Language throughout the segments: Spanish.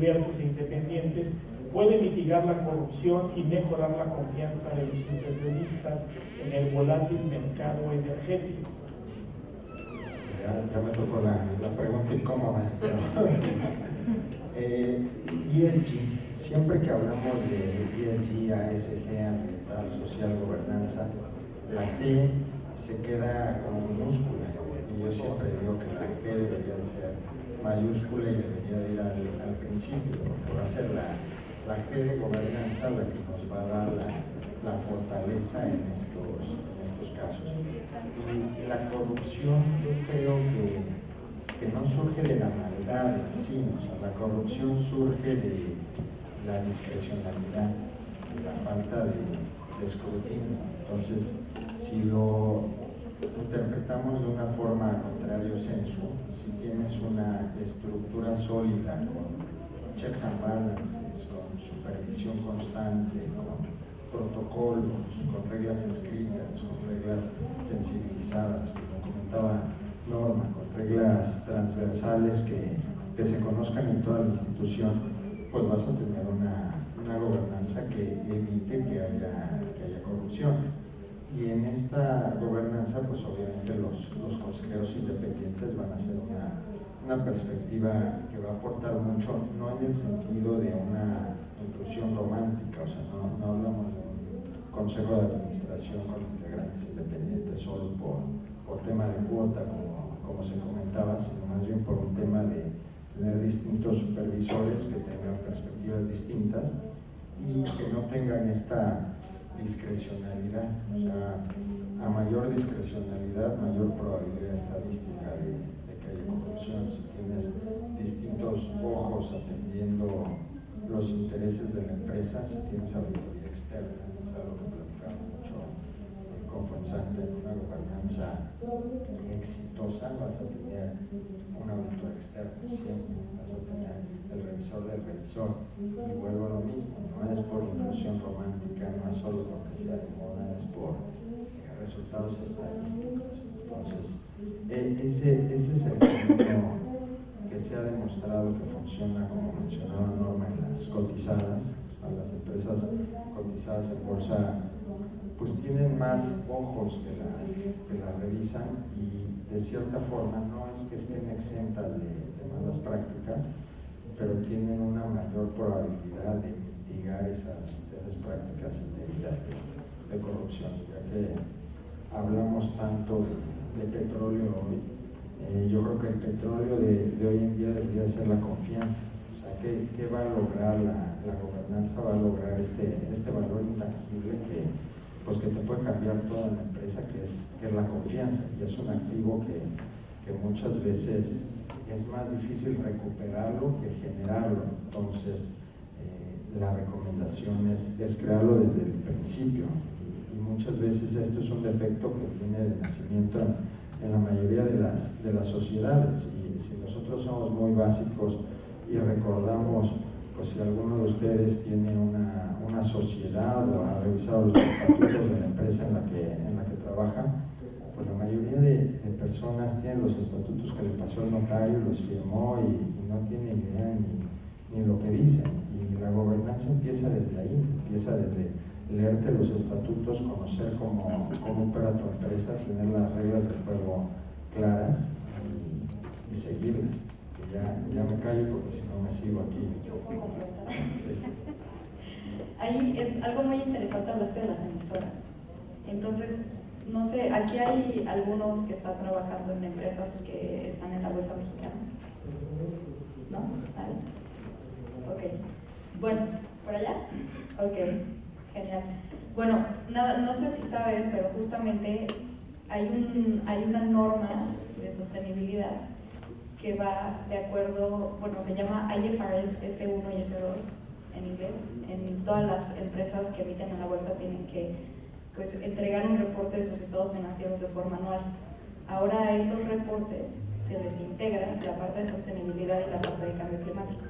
diversos e independientes, puede mitigar la corrupción y mejorar la confianza de los inversionistas en el volátil mercado energético. Ya me tocó la pregunta incómoda. ESG, siempre que hablamos de ESG, ASG, ambiental, social, gobernanza, la G se queda como minúscula. Y yo siempre digo que la G debería de ser mayúscula y debería de ir al principio, porque va a ser la G de gobernanza la que nos va a dar la fortaleza en estos casos. Y la corrupción, yo creo que no surge de la maldad en sí, o sea, la corrupción surge de la discrecionalidad, de la falta de escrutinio. Entonces, si lo interpretamos de una forma contrario sensu, si tienes una estructura sólida con checks and balances, con supervisión constante, con protocolos, con reglas escritas, con reglas sensibilizadas, como comentaba Norma, con reglas transversales que se conozcan en toda la institución, pues vas a tener una gobernanza que evite que haya corrupción. Y en esta gobernanza, pues obviamente los consejeros independientes van a ser una perspectiva que va a aportar mucho, no en el sentido de una inclusión romántica, o sea, no hablamos de un consejo de administración con integrantes independientes solo por tema de cuota, como se comentaba, sino más bien por un tema de tener distintos supervisores que tengan perspectivas distintas y que no tengan esta discrecionalidad. O sea, a mayor discrecionalidad, mayor probabilidad estadística de que haya corrupción. Si tienes distintos ojos atendiendo los intereses de la empresa, si tienes auditoría externa, es algo que platicamos mucho con Fuensante, en una gobernanza exitosa vas a tener un auditor externo, siempre vas a tener el revisor del revisor, y vuelvo a lo mismo, no es por inclusión romántica, no es solo porque sea de moda, es por resultados estadísticos. Entonces, ese es el camino que se ha demostrado que funciona, como mencionaba Norma, en las cotizadas. A las empresas cotizadas en bolsa pues tienen más ojos que las revisan, y de cierta forma no es que estén exentas de malas prácticas, pero tienen una mayor probabilidad de mitigar esas prácticas indebidas de corrupción. Ya que hablamos tanto de petróleo hoy, yo creo que el petróleo de hoy en día debería ser la confianza. O sea, ¿qué va a lograr la gobernanza? Va a lograr este valor intangible que te puede cambiar toda la empresa, que es la confianza, y es un activo que muchas veces es más difícil recuperarlo que generarlo. Entonces, la recomendación es crearlo desde el principio, y muchas veces esto es un defecto que viene de nacimiento en la mayoría de las sociedades. Y si nosotros somos muy básicos y recordamos, pues si alguno de ustedes tiene una sociedad o ha revisado los estatutos de la empresa en la que trabaja, pues la mayoría de personas tienen los estatutos que le pasó el notario, los firmó y no tiene idea ni lo que dicen. Y la gobernanza empieza desde ahí, empieza desde leerte los estatutos, conocer cómo opera tu empresa, tener las reglas del juego claras y seguirlas. Ya me callo porque si no me sigo aquí. Sí. Ahí es algo muy interesante, hablaste de las emisoras. Entonces, no sé, aquí hay algunos que están trabajando en empresas que están en la bolsa mexicana. ¿No? ¿Ahí? Ok. Bueno, ¿por allá? Ok, genial. Bueno, nada, no sé si saben, pero justamente hay una norma de sostenibilidad que va de acuerdo, bueno, se llama IFRS S1 y S2 en inglés. En todas las empresas que emiten en la bolsa tienen que pues entregar un reporte de sus estados financieros de forma anual. Ahora a esos reportes se les integra la parte de sostenibilidad y la parte de cambio climático.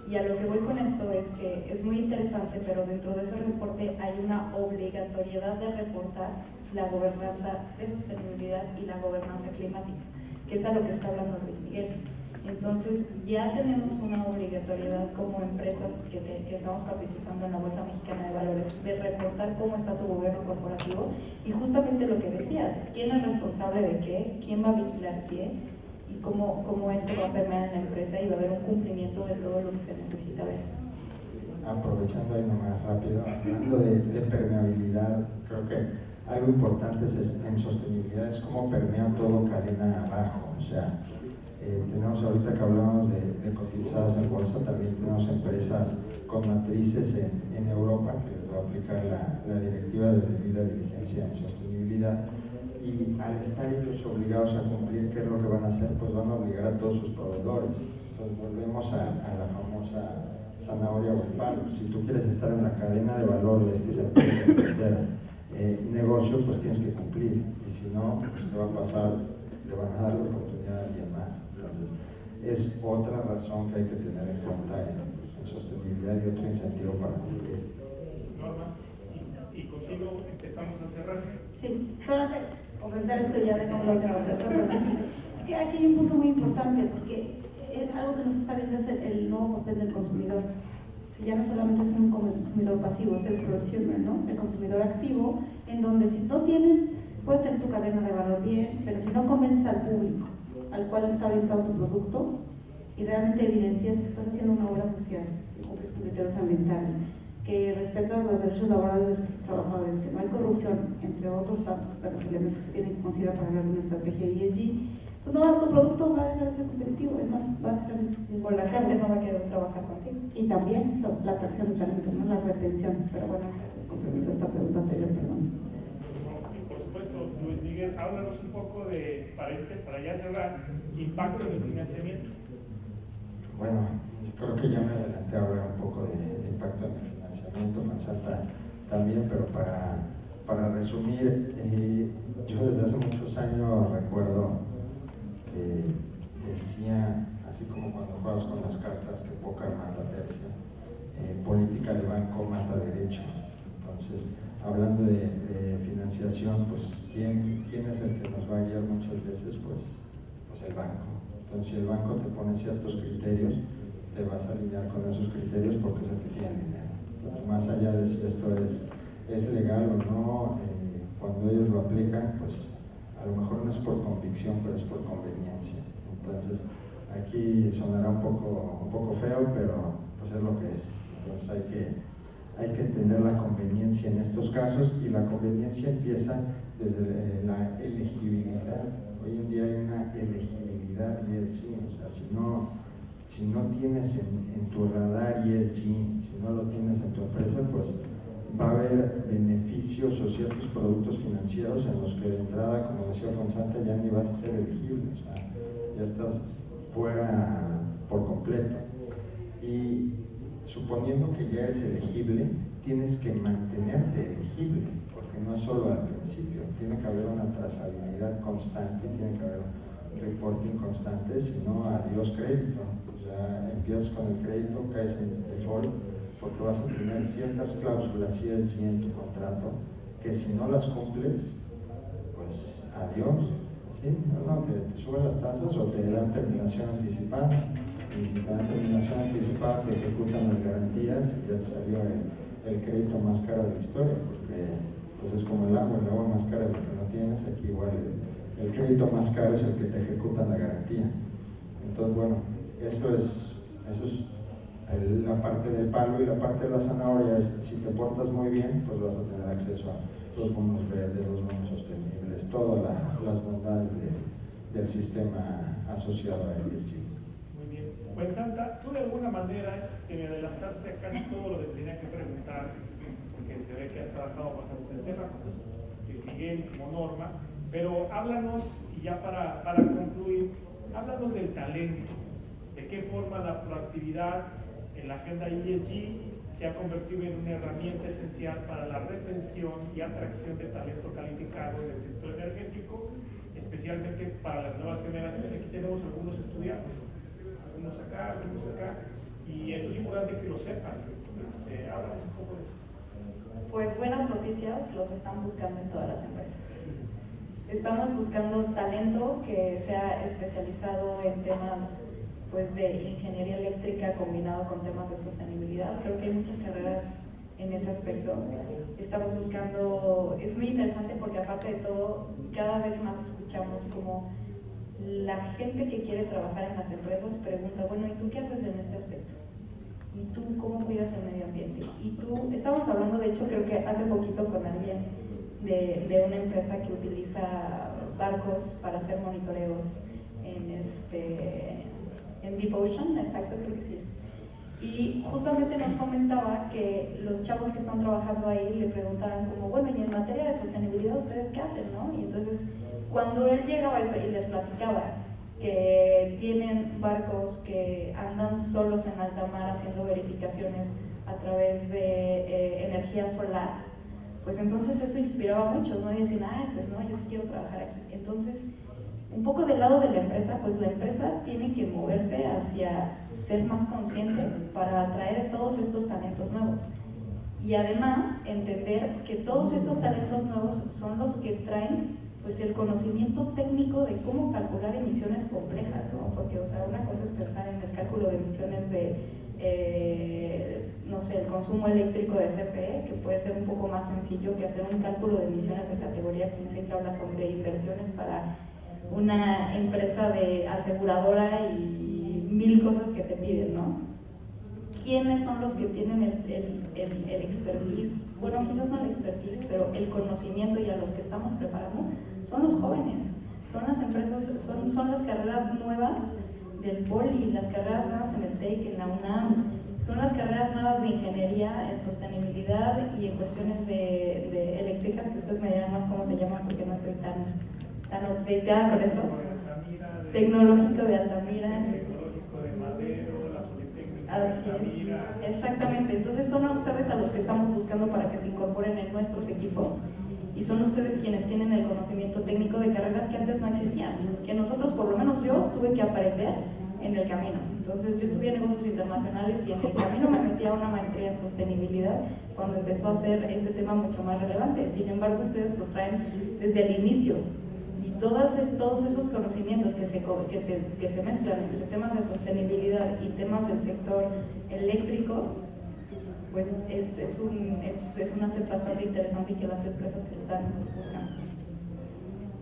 Y a lo que voy con esto es que es muy interesante, pero dentro de ese reporte hay una obligatoriedad de reportar la gobernanza de sostenibilidad y la gobernanza climática, que es a lo que está hablando Luis Miguel. Entonces ya tenemos una obligatoriedad como empresas que estamos participando en la Bolsa Mexicana de Valores de reportar cómo está tu gobierno corporativo y justamente lo que decías, quién es responsable de qué, quién va a vigilar qué y cómo esto va a permear en la empresa y va a haber un cumplimiento de todo lo que se necesita ver. Aprovechando ahí nomás rápido, hablando de permeabilidad, creo que algo importante en sostenibilidad es cómo permea todo cadena abajo. O sea, tenemos ahorita que hablamos de cotizadas en bolsa, también tenemos empresas con matrices en Europa que les va a aplicar la directiva de debida diligencia en sostenibilidad, y al estar ellos obligados a cumplir, ¿qué es lo que van a hacer? Pues van a obligar a todos sus proveedores. Entonces volvemos a la famosa zanahoria o el palo. Si tú quieres estar en la cadena de valor de estas empresas y hacer negocio, pues tienes que cumplir, y si no, pues ¿qué va a pasar? Le van a dar la oportunidad a alguien más. Entonces, es otra razón que hay que tener en cuenta en sostenibilidad y otro incentivo para cumplir. Norma, y contigo empezamos a cerrar. Sí, solamente comentar esto ya de cómo lo que es que aquí hay un punto muy importante, porque algo que nos está viendo es el nuevo papel del consumidor. Ya no solamente es un consumidor pasivo, es el prosumer, ¿no? El consumidor activo, en donde si tú puedes tener tu cadena de valor bien, pero si no convences al público al cual está orientado tu producto y realmente evidencias que estás haciendo una obra social, que cumples con criterios ambientales, que respetas los derechos laborales de tus trabajadores, que no hay corrupción, entre otros tantos de los elementos que se tienen que considerar para una estrategia ESG, pues no, tu producto va a dejar de ser competitivo, es más, va a dejar de ser. O la gente no va a querer trabajar contigo. Y también eso, la atracción de talento, no la retención. Pero bueno, complemento esta pregunta anterior, perdón. Y por supuesto, Luis Miguel, háblanos un poco para ya cerrar, impacto en el financiamiento. Bueno, creo que ya me adelanté a hablar un poco de impacto en el financiamiento, Fonsalta también, pero para resumir, yo desde hace muchos años recuerdo que decía, así como cuando juegas con las cartas, que póker mata tercia, política de banco mata derecho. Entonces, hablando de financiación, pues ¿quién es el que nos va a guiar muchas veces? Pues el banco. Entonces, si el banco te pone ciertos criterios, te vas a alinear con esos criterios porque es el que tiene dinero. Entonces, más allá de si esto es legal o no, cuando ellos lo aplican, pues a lo mejor no es por convicción, pero es por conveniencia. Entonces, aquí sonará un poco feo, pero pues es lo que es. Entonces hay que entender la conveniencia en estos casos, y la conveniencia empieza desde la elegibilidad. Hoy en día hay una elegibilidad ESG, o sea, si no tienes en tu radar ESG, si no lo tienes en tu empresa, pues va a haber beneficios o ciertos productos financieros en los que de entrada, como decía Fonsalta, ya ni vas a ser elegible, o sea, ya estás fuera por completo. Y suponiendo que ya eres elegible, tienes que mantenerte elegible, porque no es solo al principio, tiene que haber una trazabilidad constante, tiene que haber un reporting constante, si no, adiós crédito. O sea, empiezas con el crédito, caes en default, porque vas a tener ciertas cláusulas ESG en tu contrato que si no las cumples, pues adiós. ¿Sí? No, te suben las tasas o te dan terminación anticipada. Y si te dan terminación anticipada, te ejecutan las garantías y ya te salió el crédito más caro de la historia, porque pues es como el agua más cara es lo que no tienes. Aquí igual el crédito más caro es el que te ejecuta la garantía. Entonces, bueno, eso es la parte del palo, y la parte de la zanahoria es, si te portas muy bien, pues vas a tener acceso a los bonos verdes, los bonos sostenibles, todas las bondades del sistema asociado a ESG. Muy bien. Pues Santa, tú de alguna manera te me adelantaste a casi todo lo que tenía que preguntar, porque se ve que has trabajado bastante el tema, como Miguel, como Norma, pero háblanos, y ya para concluir, háblanos del talento, de qué forma la proactividad en la agenda ESG se ha convertido en una herramienta esencial para la retención y atracción de talento calificado en el sector energético, especialmente para las nuevas generaciones. Aquí tenemos algunos estudiantes, algunos acá, y eso es importante que lo sepan. Háblanos un poco de eso. Pues buenas noticias, los están buscando en todas las empresas. Estamos buscando talento que sea especializado en temas pues de ingeniería eléctrica combinado con temas de sostenibilidad. Creo que hay muchas carreras en ese aspecto. Estamos buscando, es muy interesante porque aparte de todo, cada vez más escuchamos como la gente que quiere trabajar en las empresas pregunta, bueno, ¿y tú qué haces en este aspecto? ¿Y tú cómo cuidas el medio ambiente? Y tú, estábamos hablando de hecho creo que hace poquito con alguien de una empresa que utiliza barcos para hacer monitoreos en Deep Ocean, exacto, creo que sí es. Y justamente nos comentaba que los chavos que están trabajando ahí le preguntaban como, bueno, y en materia de sostenibilidad, ¿ustedes qué hacen, no? Y entonces, cuando él llegaba y les platicaba que tienen barcos que andan solos en alta mar haciendo verificaciones a través de energía solar, pues entonces eso inspiraba a muchos, ¿no? Y decían, pues no, yo sí quiero trabajar aquí. Entonces, un poco del lado de la empresa, pues la empresa tiene que moverse hacia ser más consciente para atraer todos estos talentos nuevos. Y además, entender que todos estos talentos nuevos son los que traen pues el conocimiento técnico de cómo calcular emisiones complejas, ¿no? Porque, o sea, una cosa es pensar en el cálculo de emisiones de, no sé, el consumo eléctrico de CFE, que puede ser un poco más sencillo que hacer un cálculo de emisiones de categoría 15 que habla sobre inversiones para una empresa de aseguradora y 1000 cosas que te piden, ¿no? ¿Quiénes son los que tienen el expertise? Bueno, quizás no el expertise, pero el conocimiento y a los que estamos preparando son los jóvenes, son las empresas, son las carreras nuevas del Poli, las carreras nuevas en el TEC, en la UNAM, son las carreras nuevas de ingeniería en sostenibilidad y en cuestiones de eléctricas, que ustedes me dirán más cómo se llaman porque no estoy tan updateada con eso. Tecnológico de Altamira. Tecnológico de Madero, la Politécnica Así de Altamira. es, exactamente. Entonces son a ustedes a los que estamos buscando para que se incorporen en nuestros equipos y son ustedes quienes tienen el conocimiento técnico de carreras que antes no existían, que nosotros, por lo menos yo, tuve que aprender en el camino. Entonces yo estudié negocios internacionales y en el camino me metí a una maestría en sostenibilidad cuando empezó a ser este tema mucho más relevante. Sin embargo, ustedes lo traen desde el inicio. Todos esos conocimientos que se mezclan entre temas de sostenibilidad y temas del sector eléctrico, pues es una set bastante interesante y que las empresas están buscando.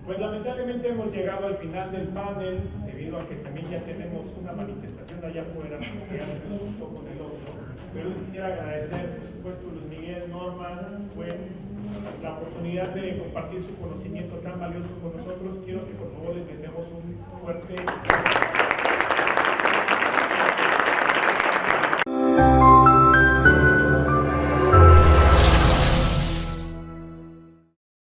Pues lamentablemente hemos llegado al final del panel, debido a que también ya tenemos una manifestación allá afuera, que ya nos juntó con el otro. Pero quisiera agradecer, por supuesto, Luis Miguel, Norma, fue la oportunidad de compartir su conocimiento tan valioso con nosotros. Quiero que por favor les demos un fuerte